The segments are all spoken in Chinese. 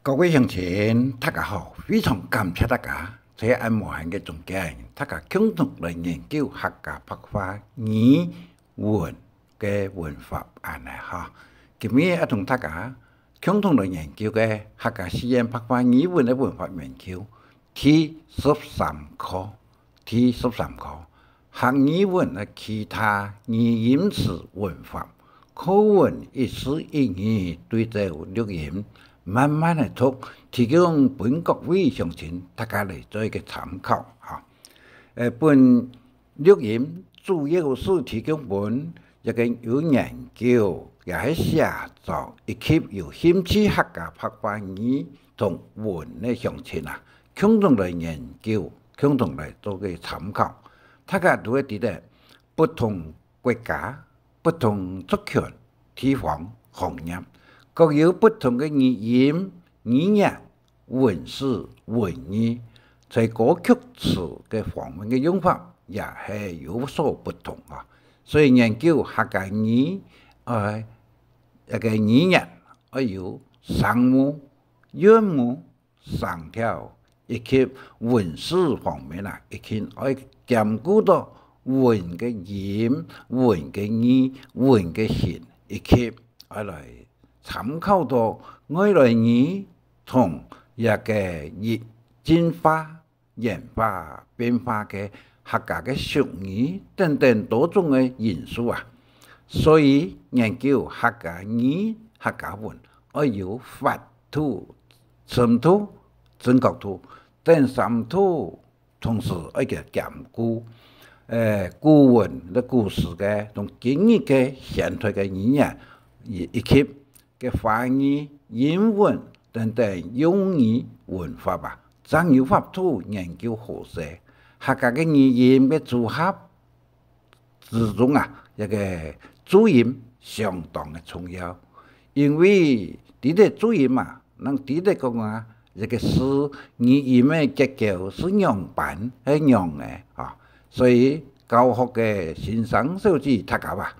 各位乡亲，大家好，非常感谢大家在按摩行嘅中间，大家共同来研究客家白话语文嘅文法安尼哈。今日同大家共同来研究嘅客家语言白话语文嘅文法研究第13课，客语文嘅其他语音词文法，课文一词一语对照录音。慢慢来读，提供本各位乡亲大家来做一个参考哈。本录音主要是提供本一个有研究，也是写作以及有兴趣客家白话语同文的乡亲啊，共同来研究，共同来做个参考。大家都会记得不同国家、不同族群、地方、行业。各有不同的语言、语言、文字、文语，在歌曲词嘅方面嘅用法也係有所不同啊。所以研究客家語，一個語言要有聲母、韻母、聲調，以及文字方面啊，已經要兼顧到文嘅音、文嘅語、文嘅形，以及要來參考到外來語同一個進化、演化、變化嘅客家嘅俗語等等多種嘅因素啊，所以研究客家語、客家文要有發土、深土、正確土等三土，同時要嘅兼顧古文嘅故事嘅同今日嘅現代嘅語言以及嘅翻譯、英文等等用語文法吧，將有法度研究學習客家嘅語言嘅組合之中啊，一個注音相當嘅重要，因為呢啲注音啊，能呢啲講啊，一個是語言嘅結構是樣板係樣嘅啊，所以教學嘅先生小弟大家啊，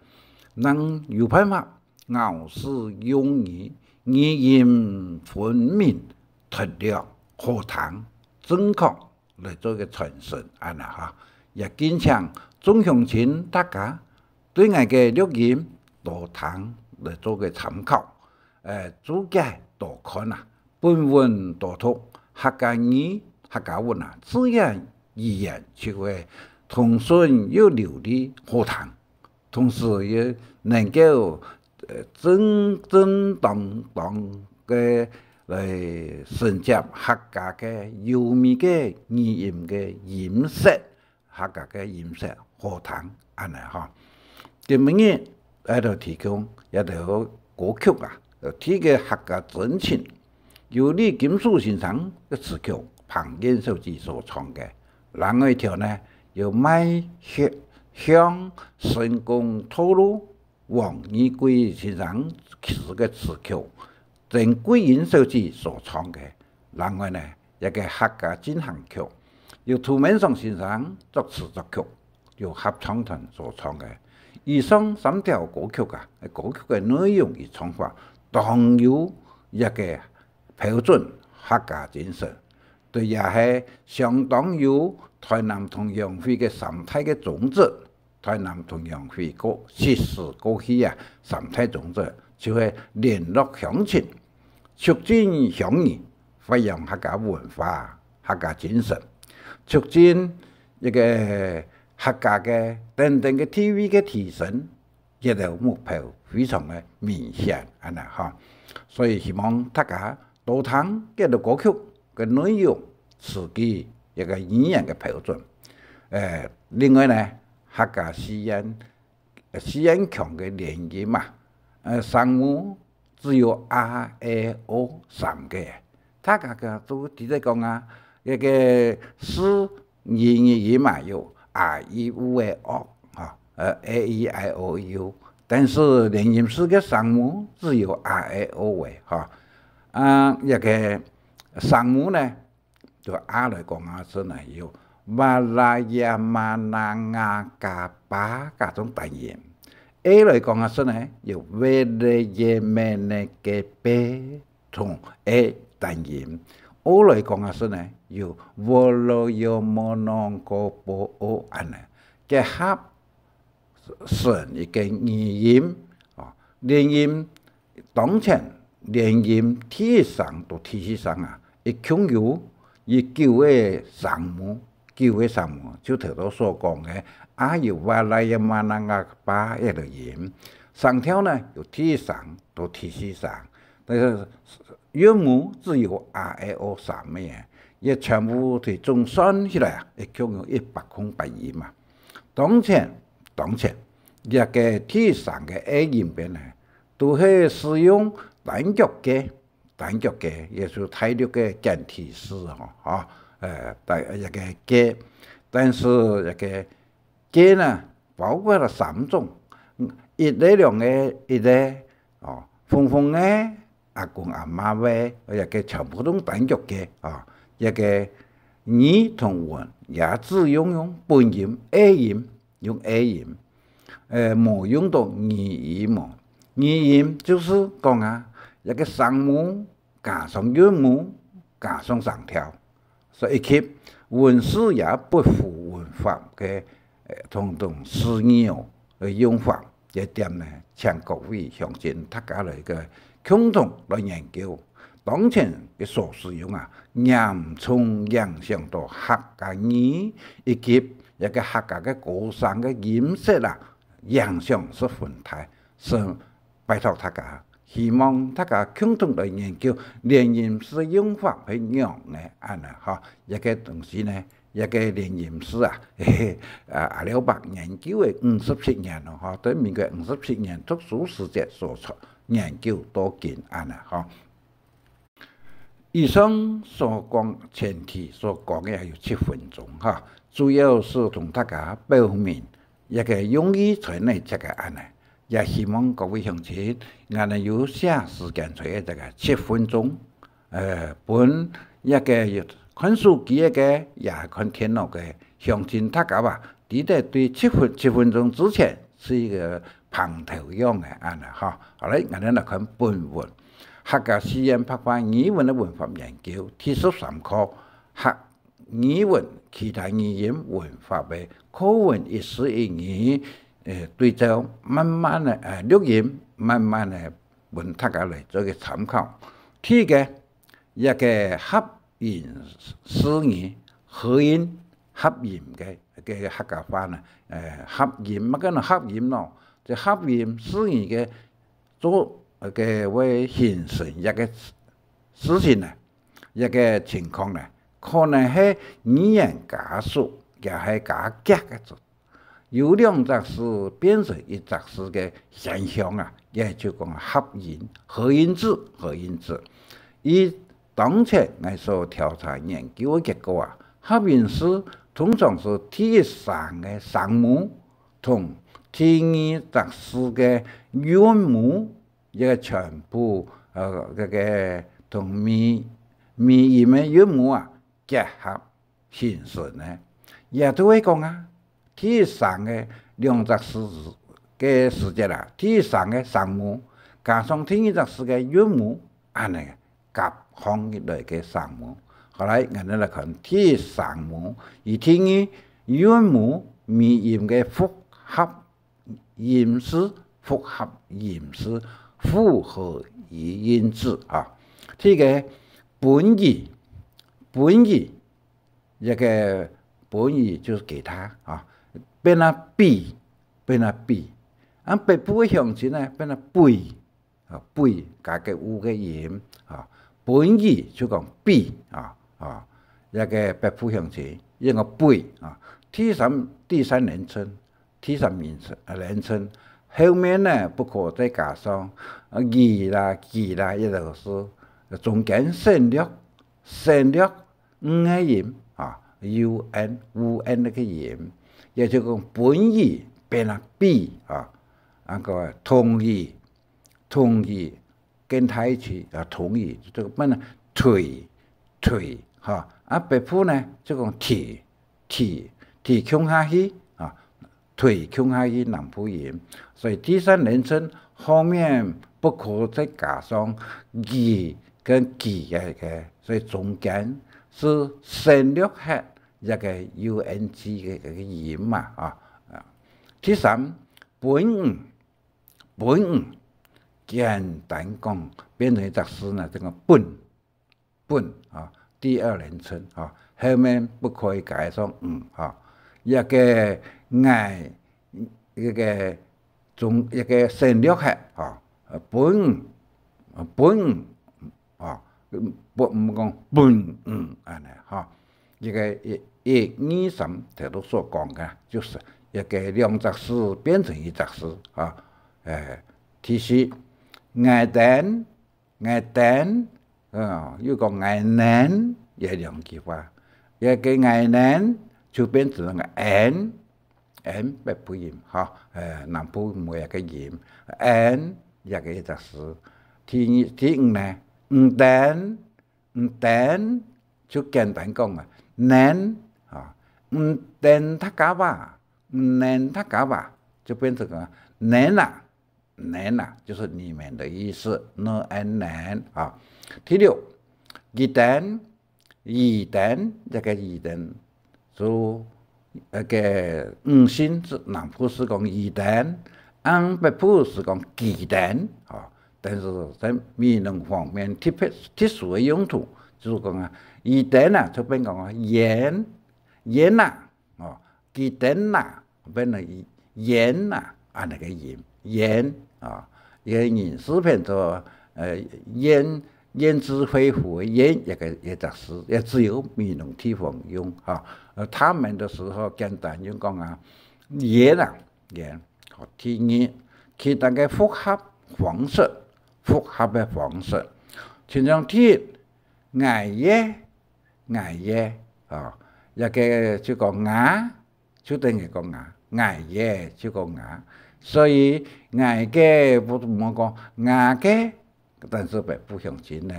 能有辦法。咬字用語，語音分明、脱略、可談、正確來做個傳承，安那哈，也經常中鄉親大家對我嘅錄音多聽來做個參考，注解多看啊，本文多讀，客家語、客家文啊，自然語言就會通順又流利可談，同時也能夠正當嘅嚟承接客家嘅優美嘅語音嘅音色，客家嘅音色好聽，安尼哈。咁樣喺度提供一條歌曲啊，提嘅客家真情，由李金樹先生嘅詞曲彭建小姐所唱嘅，另外一條呢由麥向成功透露。王爾貴先生詞嘅詞曲，鄭桂英小姐所唱嘅，另外呢一個客家進行曲，由涂明松先生作詞作曲，由合唱團所唱嘅。以上三條歌曲啊，歌曲嘅內容與唱法，當有一個標準客家精神，對也係相當有台南同樣會嘅生態嘅種子。台南同樣會個實施過去啊，生態種子就係聯絡鄉親，促進鄉誼，發揚客家文化、客家精神，促進一個客家嘅等等嘅地位嘅提升，呢個目標非常嘅明顯啊嗱嚇，所以希望大家多聽呢個歌曲嘅內容，自己一個語言嘅標準。另外呢。客家語言強嘅連音嘛，聲母只有 R、A、O 三個，大家嘅都直接講啊，一個是音嘛有 R、E、U、A、O 啊，A、E、I、O、U， 但是連音式嘅聲母只有 R、A、O 嘅嚇，一個聲母呢，就 R 來講啊，真係有。馬來亞馬那亞加巴嗰種大音 ，A 嚟講啊，真係有 V 嘅耶咩呢嘅 B 同 A 单音。我来讲啊是呢，有无罗有摩啷个波欧安呢，结合顺一个语音啊，连音当前连音体上到体系上啊，一共有9个声母，9个声母就头头所讲嘅啊有哇来呀嘛那个巴一个音，上条呢有体上到体系上，但是韵母只有 R、A、O 3咩，也全部对总算起来啊，一共有108音嘛。当前，一个体上嘅 A 音边呢，都係使用單腳嘅，也就是大陸嘅簡體字吼，一個嘅，但是一個嘅呢，包括了3種，一類兩個，一類哦，風嘅。阿公阿媽嘅一個全部都單腳嘅啊，一個語同韻也只用本音 A 音，用 A 音，冇用到語音喎。語音就是講啊，一個聲母加上韻母加上上條，所以佢韻式也不符文法嘅同詞語嘅用法，一點呢，請各位鄉親大家嚟嘅。共同來研究，當前嘅所使用啊，嚴重影響到客家語以及一個客家嘅歌聲嘅音色啦，影響是分態，是拜託大家，希望大家共同來研究連音式用法係樣嘅安啊，嚇一個東西呢，一個連音式啊，阿廖白研究嘅57年咯，嚇對民國57年讀書時節所出。研究多見安啊！嗬，以上所講前提所講嘅有7分鐘嚇，主要是同大家表明一個用意在內這個安啊，也希望各位鄉親我哋有些時間在這個7分鐘，本一個看書機嘅也看電腦嘅鄉親大家吧，記得對7分鐘之前是一個旁頭樣嘅安啊！嚇，後來我哋嚟看本文，客家語言白話語文嘅文化研究第13課，客語文其他語言文化嘅課文一詞一語，對照慢慢嘅錄音，慢慢嘅問大家嚟做個參考。第一個一個合音詞語，合音嘅客家話呢，合音乜嘅合音咯？就合音詞語嘅做嘅會形成一個事情呢，一個情況呢，可能係語言加速，也係加急嘅做。有兩則是變成一則是嘅現象啊，也就講合音字。以當前我所調查研究嘅結果啊，合音字通常是第3個聲母同第2則是嘅韻母，一個全部個同咪音嘅韻母啊結合形成呢，也都會講啊，第3個兩則是嘅時節啦，第3個聲母加上第2則是嘅韻母，安尼夾放起來嘅聲母。後來我哋嚟看第3母與第2韻母咪音嘅複合音式，複合音字啊。這個本義一個本義就是其他啊，變啊 B，啊北部嘅鄉親呢變啊背加個有嘅音啊，本義就講 B 啊，一個北部鄉親一個背啊，第三人稱，後面呢不可再加上義啦，一個是中間省略嘅音啊 ，UN 那個音，也就講本義變啊 B 啊，那個同義跟他一起啊同義，這個變啊腿嚇，啊北部呢就講腿向下去啊，腿向下去南部音，所以第三人稱後面不可再加上義跟记个，所以中间是省略号一个 ung 嘅個音嘛啊。第三，本简单讲变成一个词呢，这个本啊，第二人称啊，后面不可以改成啊，一个爱一个一个省略号啊，本啊，不唔讲本安尼哈，一个二三头都所讲嘅，就是一个两只词变成一只词啊，第四。爱蛋又讲爱男也两句话，一个爱男就变成个 n แบบผู้หญิง哈，男ผู้每一个音 n 一个一只词。第五呢，蛋就简单讲啊，男啊，蛋他干吧，男他干吧，就变成个男啦。男啊，就是里面的意思 ，no and 男啊。第六，二蛋，一个二蛋，就那个星是南普是讲二蛋，北普是讲鸡蛋啊。但是在闽南方面特殊的用途，就是讲啊，二蛋啊，就变讲啊盐呐，哦，鸡蛋呐，变成盐呐，啊那个盐。啊，人视频做胭脂恢复胭一个词，也只有闽南地方用哈。他们的时候简单就讲啊，盐啦盐。好，第二，其他嘅复合嘅方式，其中第艾耶啊，一個就講牙，就等於講牙，艾耶就講牙。所以牙嘅不冇講牙嘅，但是不相信呢，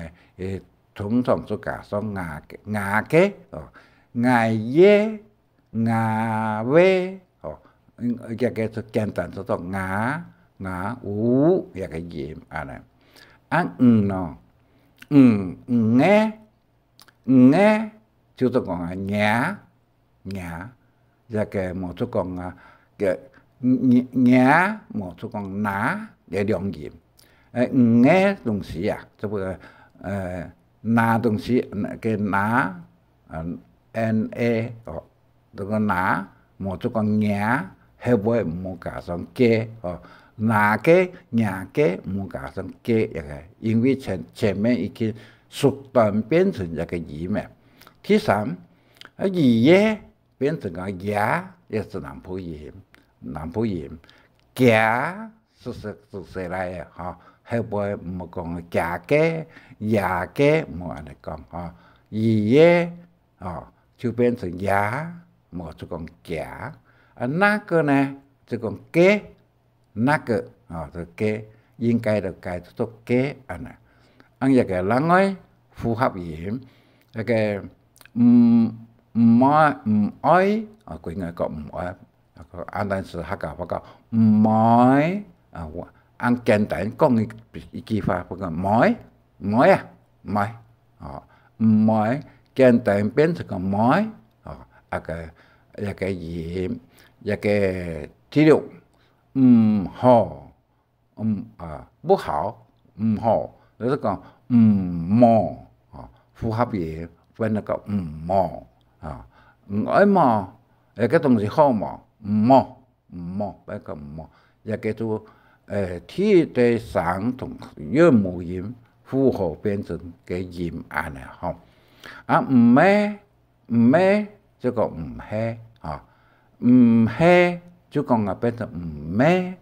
通常就加上牙嘅哦，牙耶、牙威哦，一個就簡單就做牙一個音啊呢，咯，就做講啊牙，一個冇做講啊嘅。牙冇做講拿嘅兩音，嘅東西啊，就個拿東西嘅拿na 哦，這個拿冇做講牙，後尾冇加上嘅哦，拿嘅牙嘅冇加上嘅一個，因為前面已經縮短變成一個音嘛。第三，嘢變成個牙，也是南普音。南普音，夾是誰來嘅哈？後邊冇講夾嘅、牙嘅冇安尼講哈。嘢就變成牙，冇就講夾。那個呢就講嘅，那個就嘅，應該就改做嘅安尼。一個另外複合音，一個唔愛佢應該講唔愛。但是客家話講唔愛按簡單講一句話，不講唔愛唔愛簡單變成個唔愛一個音，一個第六唔好不好唔好，就是講唔毛複合音變成個唔毛唔愛毛一個東西好毛。唔毛，不個唔毛，也叫做第三同韻母音複合變成嘅音安尼吼。唔咩就講唔係唔係就講變成唔咩，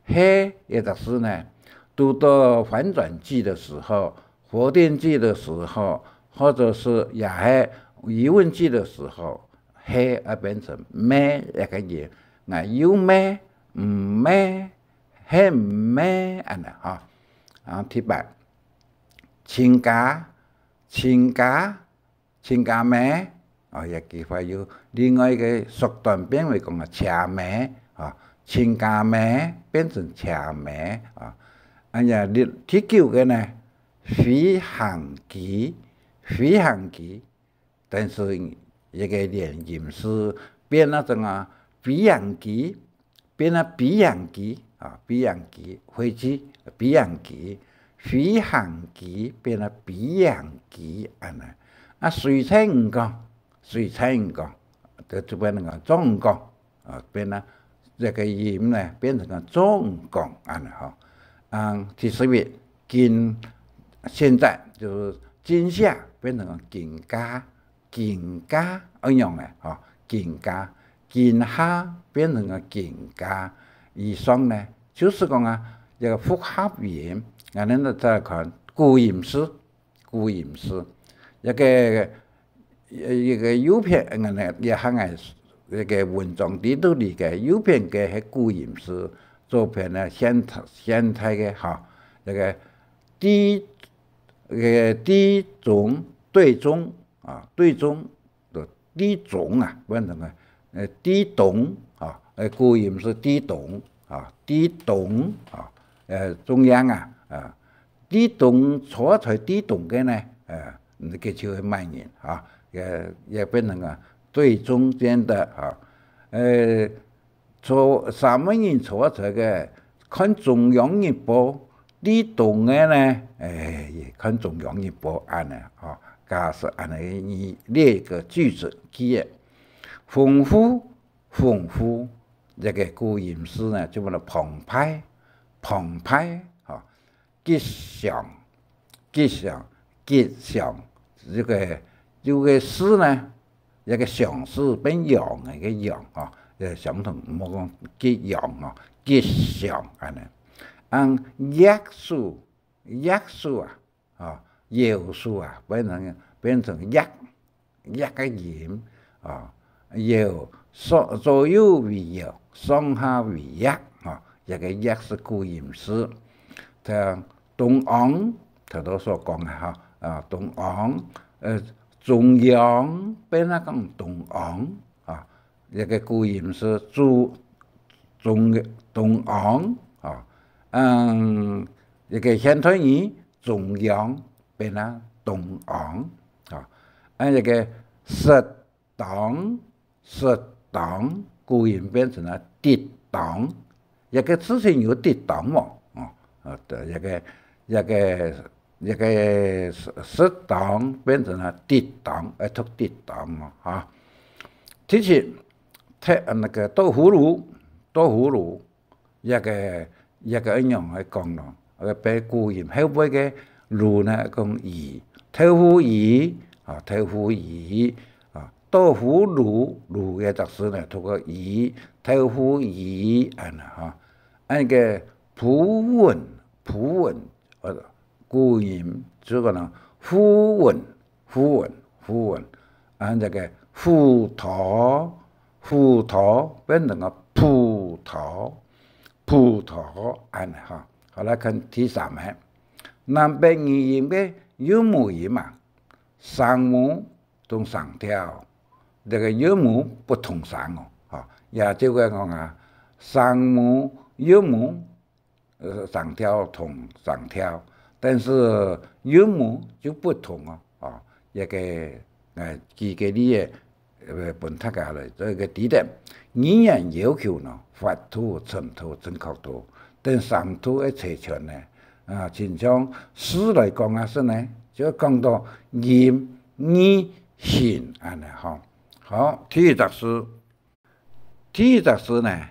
係也就是呢，讀到反轉句的時候、否定句的時候，或者是也係疑問句的時候。係變成咩一個音，有咩唔咩，係唔咩安尼嚇。第八，親家咩，一句話有另外一個縮短變為講車咩親家咩變成車咩啊。第九個呢，飞行机，飞行机，但是一个连音是变那种啊，飞扬机，变那飞扬机啊，飞扬机，飞机，飞扬机，飞行机变那飞扬机安尼。啊，水彩唔讲，水彩唔讲，就变那个中讲啊，变那这个音呢变成个中讲安尼吼。第十位，今现在就是今夏变成个今家，今家一样的吼，今家，今夏变成个今家。以上呢就是讲啊，一个复合语言，我们再看古音诗，古音诗。一个有片，我哋也行係一個文章地都理解，有片嘅係古音詩作品呢，現代嘅嚇，一個低中對中啊，對中就低中啊，變成個低動啊，古音詩低動啊，低動啊，中央啊，低動錯在低動嘅呢，個就係慢言啊，也變成個最中間的啊，什麼人錯在嘅？看中央日報低動嘅呢，看中央日報安尼啊，假設安尼你列個句子記豐富，這個古音詩呢就叫做澎湃啊，吉祥。這個詩呢，一個祥字變陽嘅個陽啊，相同唔好講吉陽啊，吉祥安尼。約書啊，饒恕啊，變成約個言啊，饒左右為饒，上下為約啊，一個約是古音詩。像東昂頭都所講嘅嚇。東昂，中央變那講東昂啊，一個古音是東昂啊，一個現代語中央變那東昂啊，一個適當古音變成了跌當，一個之前有跌當喎，一個適當變成了跌當，讀跌當啊！其實那個豆腐乳，一個一樣係講咯，俾古音後尾嘅乳呢講魚，豆腐魚啊，豆腐乳嘅就是呢讀個魚，豆腐魚安尼嚇，那個普文古音就講呢呼文，這個葡萄變成個葡萄安尼嚇。好來看第三個，南北語音嘅有母音嘛，聲母同聲調，這個有母不同聲哦，也就係講啊，聲母有母聲調同聲調。但是有母就不同啊，一個舉個例本大家嚟做一個地點，語言要求呢發吐、沉吐、正確吐，但聲吐嘅齊全呢，經常詩來講是呢，就講到音、義、信安尼嚇。好，第一隻詩呢，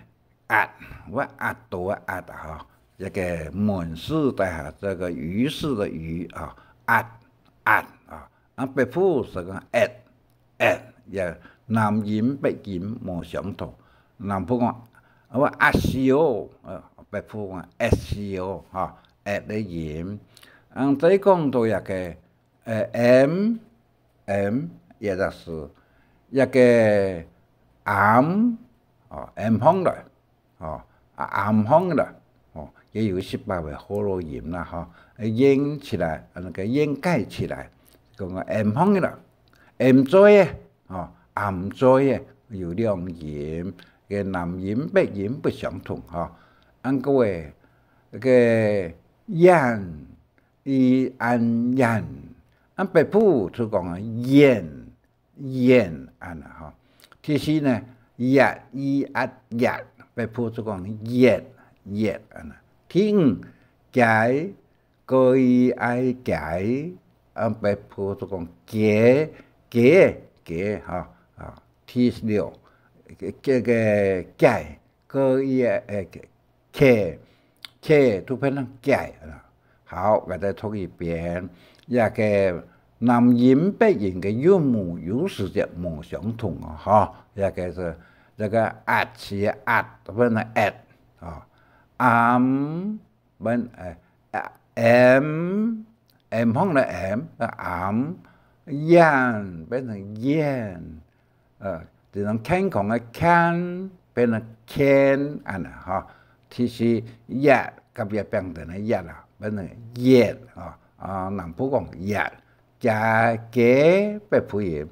我多嚇。一個門字底下這個魚字的魚北部是個也南音北音冇相同，南部講我SCO，北部講SCO的音，再講到一個M 也就是一個 M 腔來M腔來。也有18個喉嚨音啦，應起來，那個應蓋起來，講個 M 腔嘅啦 ，M 嘴，M 嘴有兩音，嘅南音北音不相同，按個個伊按言，按北部就讲啊言安啦吼。其实呢，业伊按业，北部就讲业安啦。第五解个伊爱解，按北部就讲解吼啊。第六这个解个伊客都变成解啦。好，我再读一遍，那个南音北音的韵母有时就不相同啊，哈，那个是这个 at 是 at 变成 at 啊 变m 方的 m yan 变成 yan 这种天空的 can 变成 can 安啦哈，其实也甲别变成了也啦。变成热南部讲热，加北部音，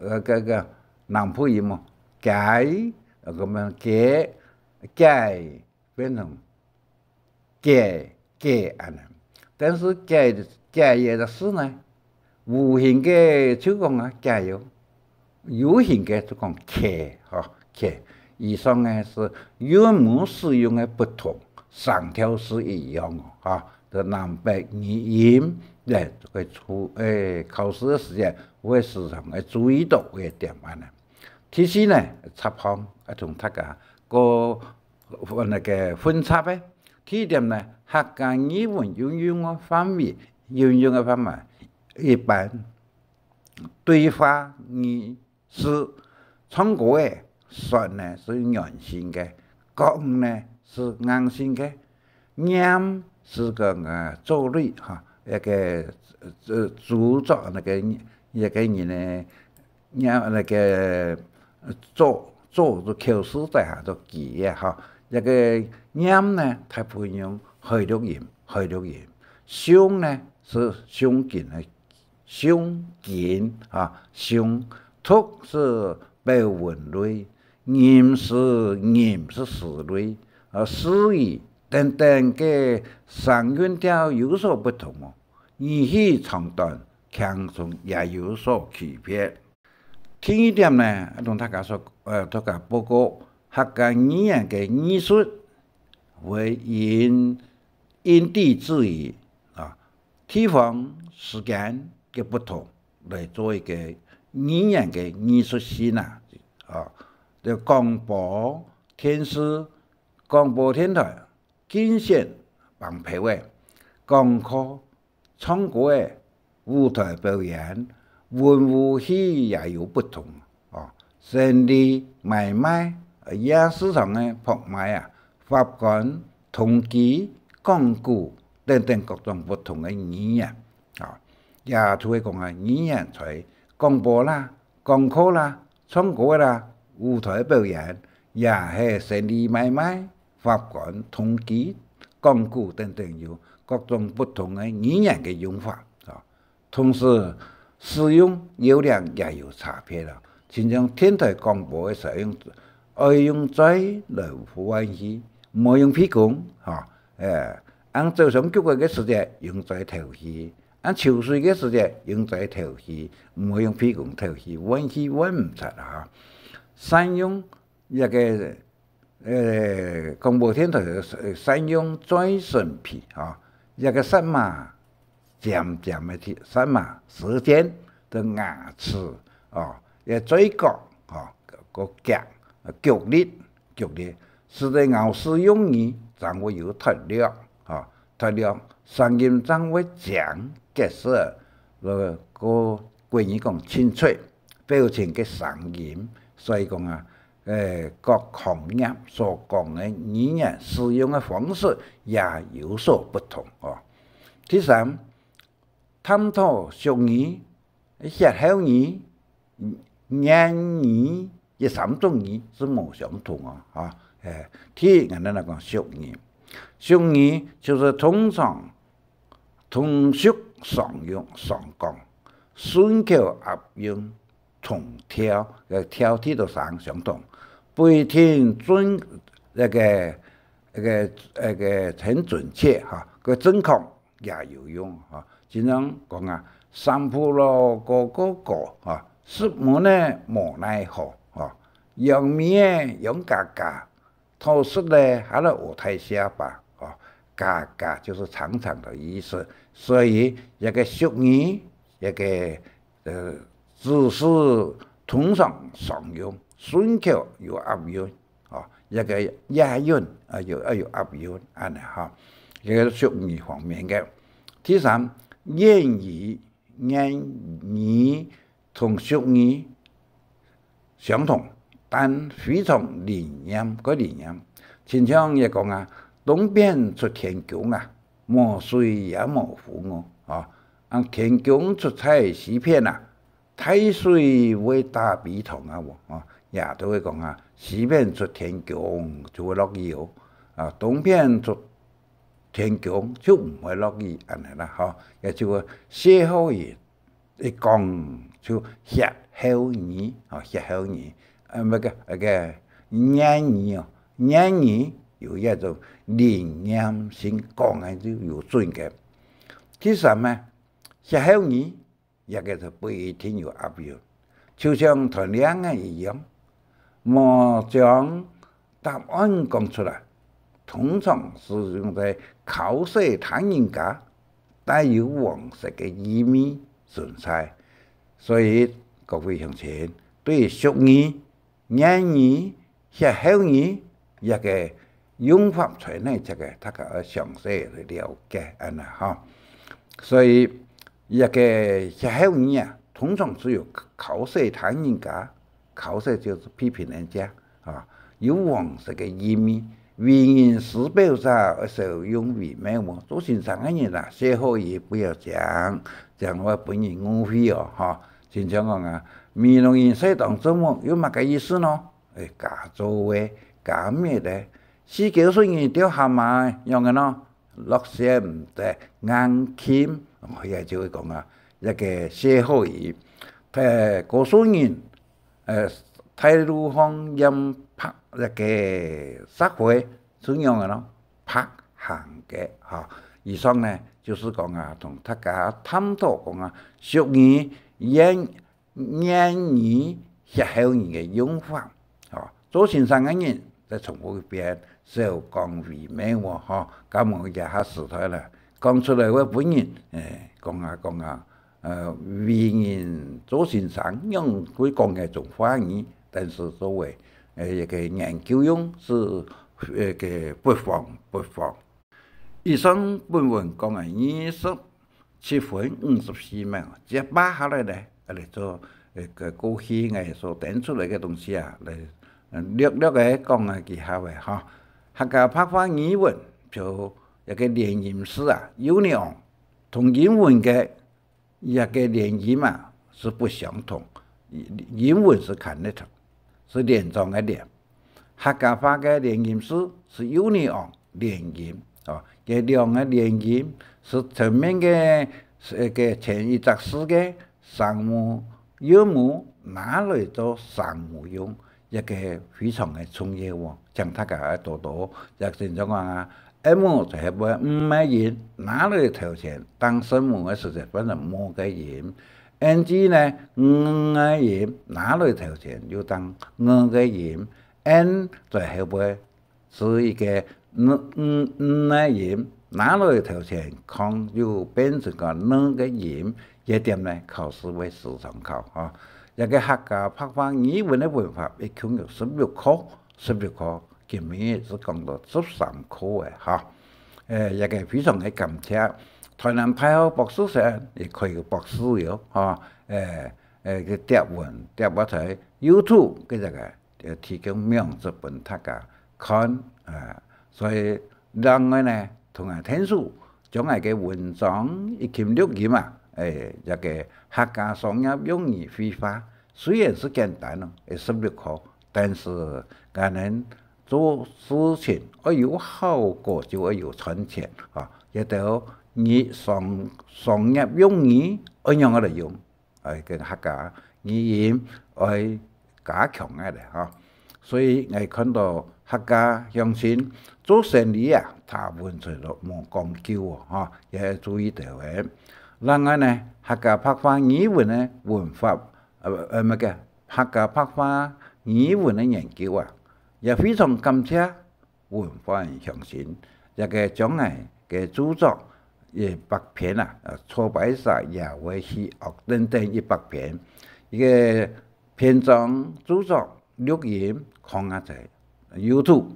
个南部音嘛，解咁样解变成解安尼。但是解也的事呢，无形嘅就讲啊解药，有形嘅就讲客。以上呢是韵母使用的不同。上条是一样啊，的南北语音咧，这个考试的时间会时常会注意到一点安尼。其实呢，插方同大家个那个分插的，第一点呢，客家语文运用的方面，一般对话语是中国的说呢是软性的，讲呢是硬性的，念是个做类哈，一个主作那个人呢，念那个做就考试在下头记的哈，一个念呢，它不用开读音，胸呢是胸襟啊，吐是背纹类，音是词类。词语等等嘅声韵调有所不同哦，语气长短、强重也有所区别。第一点呢，同大家说，大家报告客家语言嘅艺术为因地制宜啊，地方时间嘅不同来做一个语言嘅艺术性啊，就广播电视。广播电台、竞选帮配位、讲课、唱歌的舞台表演、文武戏也有不同生意买卖、夜市场的拍卖啊、法官、统计、讲古等等各种不同的语言也就会讲语言在广播啦、讲课啦、唱歌啦、舞台表演，也系生意买卖。法官、统计、讲古等等有各种不同的语言的用法同时使用流量也有差别了。亲像电台广播的使用，爱用嘴来翻译，唔用屁股按早上局嘅时间用嘴头戏，按秋水嘅时间用嘴头戏，唔用屁股头戏，翻译唔出啦善用一个。广播电台善用嘴唇皮一个什么渐的什么时间的牙齿也嘴角个夹剧烈，使得咬舌用语掌握有特量声音掌握强结实，个关于讲清脆表情嘅声音，所以讲各行业所讲的语言使用的方式也有所不同第三，探讨俗语、歇后语、谚语这三种语是无相同第一，我们来讲俗语就是通俗常用常讲，顺口合用，同调挑剔都相同。不一定那个很准确个正确也有用啊。经常讲啊，山坡路高高高啊，树木呢无奈何啊，杨梅杨嘎嘎，土石呢还来我太下吧啊，嘎嘎就是长长的意思。所以一个俗语，一个字是通常用，顺口又押韵啊，一个押韵啊又押韵安尼哈，一个俗语方面嘅。第三，言语同俗语相同，但非常灵验个灵验。亲像也讲啊，东边出天宫啊，无水也无风啊。天宫出彩西片啊，太水为大比同啊，也都会讲啊，西边出天宫就会落雨啊，东边出天宫就唔会落雨安尼啦，吼，也就个歇后语一讲就歇后语啊，歇后语那个言语哦，言语有一种灵验性讲嘅就有准嘅。第三呢，歇后语也个就不一定有押韵，就像谈恋爱一样，莫将答案讲出来。通常是用在口舌谈人家，带有黄色嘅意味存在。所以各位乡亲，对俗语、言语、歇后语一个用法才呢，这个大家要详细去了解安尼哈。所以一个歇后语啊，通常只有口舌谈人家，口舌就是批评人家啊，有黄色嘅意味。为人师表者受用为美喎，做先生嘅人啊，歇后语不要讲，讲我本人误会哦，哈。经常讲啊，闽南人适当做梦有乜个意思呢？假做话，假咩咧？四九岁人钓蛤蟆用嘅咯，落雪唔得硬钳，我也就会讲啊，一个歇后语。告诉人，太路方音拍一个撒会怎样嘅咯？拍行嘅嚇。以上呢就是講啊，同大家探討講啊，俗語、言語、歇後語嘅用法。嚇，做先生嘅人再重複一遍，少講為美喎嚇。咁我而家時代啦，講出嚟我本人講啊，為人做先生用佢講嘅種話語。但是作为一个研究用是个不妨。以上本文讲嘅27分54秒，接把下来咧，嚟做个过去我所点出嚟嘅东西啊，嚟略嘅讲下其他嘅哈。客家白话语文就一个连音诗啊，有呢同英文嘅一个连音嘛是不相同，英文是看得出。是连状嘅连，客家话嘅连音诗是有呢连音哦，嘅两个连音是前面嘅前一则诗嘅上母、幼母拿来做上母用，一个非常嘅重要喎，像大家多，亦正常講啊，M 就係唔係音，拿來頭前當聲母嘅時候，本身冇嘅音。NG 呢，嘅音拿來頭前要當嘅音 ，N 在後邊是一個嘅音，拿來頭前看要變成個嘅音，這點呢考試會時常考啊。一個客家白話語文嘅文法，一共有16科，今年是講到13科嘅嚇。一個非常嘅感謝。台南太后博士社亦開個博士咗，嚇，嘅答我睇 YouTube 嘅就個提供名字俾大家看，所以讓我呢同埋聽書將係嘅文章一兼六頁嘛，一個客家商業用語繪畫，雖然是簡單咯，16科，但是我們做事情要有效果就要有賺錢，嚇，亦都。你商業用語按樣嚟用，嘅客家語言愛加強嘅咧嚇，所以我看到客家乡亲做生意啊，大部分都无讲究哦，也要注意到的。另外呢，客家拍花语文的文化，客家拍花语文的研究啊，也非常感谢文化人乡亲，一个将来嘅著作100篇啊，错摆晒也会去等等100篇，一个篇章著作录音看下在 YouTube，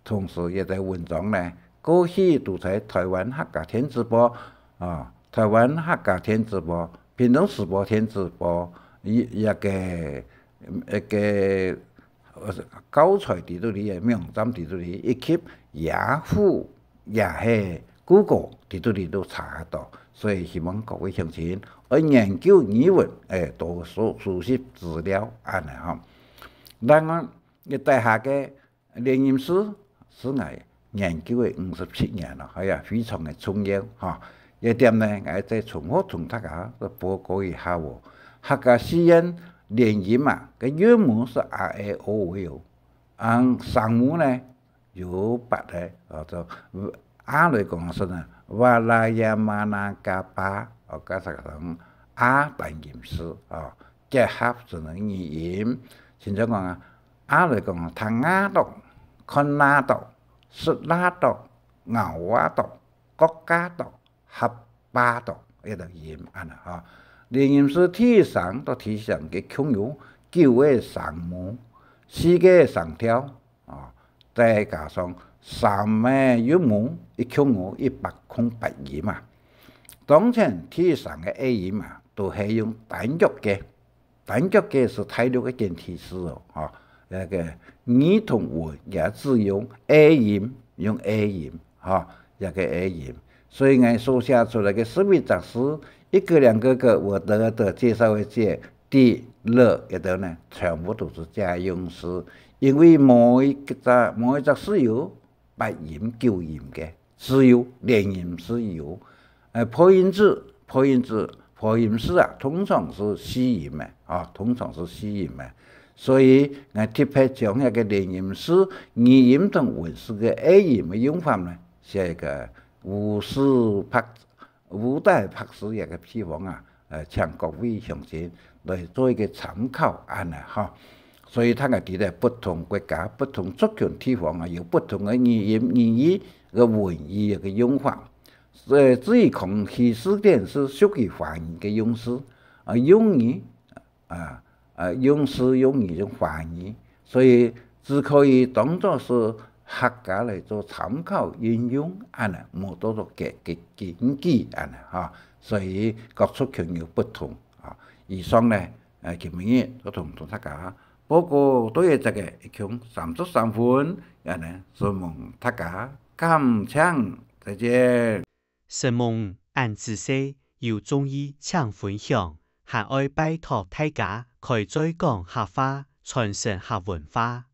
同时也在文章呢，过去都在台湾客家天子报啊，台湾客家天子报、屏东时报天子报，一个教材伫倒里嘅网站伫倒里，以及雅虎也係 Google 伫倒里都查得到，所以希望各位乡亲要研究语文，多熟悉资料安尼吼。另外，大下嘅联吟诗是我研究嘅57年咯，係啊，非常嘅重要嚇。一點呢，我再重複同大家報告一下喎。客家詩人聯吟啊，嘅原文是 R-A-O-W， 按上母呢有8個，就 R 嚟講是呢，瓦拉亞瑪那加巴，加上R 大吟詩啊，結合就能語音，現在講啊 R 嚟講聽亞讀、看亞讀、說亞讀、咬亞讀、國家讀、合巴讀，呢度音安啊嚇。聯吟詩天上到天上嘅共有9個上母，4個上條啊，再加上3個月母，一共有108音嘛。當前天上嘅 A 音嘛，都係用單腳嘅，單腳嘅是大陸嘅簡體詩哦，嚇。那個兒童文也只用 A 音，用 A 音，嚇，一個 A 音。所以我所寫出來嘅11則詩，一個兩個我得介紹一些啲樂一度呢，全部都是家用詩，因為每一則詩有8音9音嘅，只有聯吟詩有，破音詩啊，通常是4音嘅，啊，通常是4音嘅。所以我特別將一個聯吟詩語音同文詩嘅 A 音嘅用法呢，寫一個舞台拍攝一個地方啊，請各位鄉親來做一個參考安尼哈。所以他個記得不同國家、不同族群地方啊，有不同嘅語音、語義嘅文義嘅用法。至於孔熙字典是屬於華語嘅用詞，用語用詞用語用華語，所以只可以當作是客家嚟做參考應用安尼，冇多做嘅根據安尼嚇。所以各族群有不同啊。以上呢，今日我同大家報告多嘢嘅一共33分，安尼，希望大家感謝，再見。希望按知識有中意請分享，還愛拜託大家開再講客話，傳承客文化。